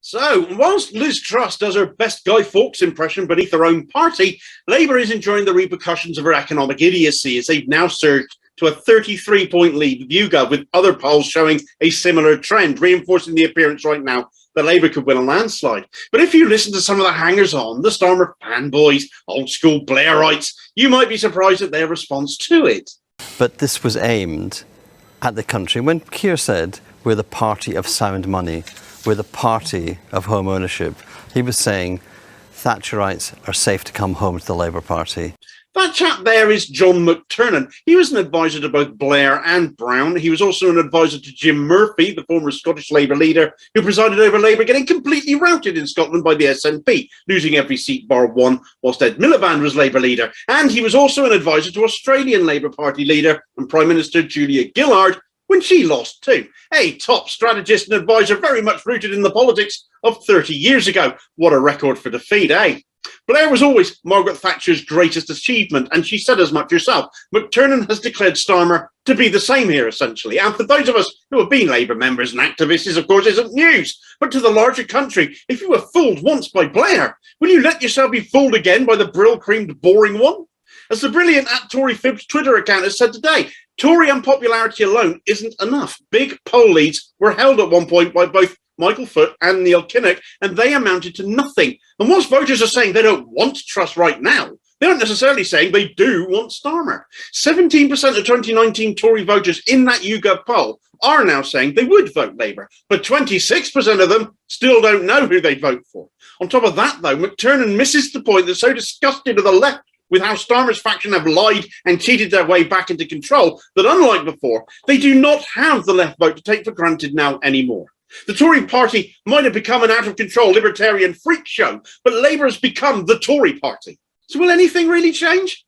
So, whilst Liz Truss does her best Guy Fawkes impression beneath her own party, Labour is enjoying the repercussions of her economic idiocy as they've now surged to a 33-point lead with YouGov, with other polls showing a similar trend, reinforcing the appearance right now that Labour could win a landslide. But if you listen to some of the hangers-on, the Starmer fanboys, old-school Blairites, you might be surprised at their response to it. But this was aimed at the country. When Keir said, we're the party of sound money, we're the party of home ownership, he was saying Thatcherites are safe to come home to the Labour Party. That chap there is John McTernan. He was an advisor to both Blair and Brown. He was also an advisor to Jim Murphy, the former Scottish Labour leader, who presided over Labour getting completely routed in Scotland by the SNP, losing every seat bar one, whilst Ed Miliband was Labour leader. And he was also an advisor to Australian Labour Party leader and Prime Minister Julia Gillard when she lost too. A top strategist and advisor very much rooted in the politics of 30 years ago. What a record for defeat, eh? Blair was always Margaret Thatcher's greatest achievement, and she said as much herself. McTernan has declared Starmer to be the same here, essentially. And for those of us who have been Labour members and activists, this, of course, isn't news. But to the larger country, if you were fooled once by Blair, will you let yourself be fooled again by the brylcreemed boring one? As the brilliant @ToryFibs Twitter account has said today, Tory unpopularity alone isn't enough. Big poll leads were held at one point by both Michael Foot and Neil Kinnock, and they amounted to nothing. And whilst voters are saying they don't want Truss right now, they aren't necessarily saying they do want Starmer. 17% of 2019 Tory voters in that YouGov poll are now saying they would vote Labour, but 26% of them still don't know who they'd vote for. On top of that, though, McTernan misses the point that so disgusted are the left with how Starmer's faction have lied and cheated their way back into control that, unlike before, they do not have the left vote to take for granted now anymore. The Tory Party might have become an out-of-control libertarian freak show, but Labour has become the Tory Party. So will anything really change?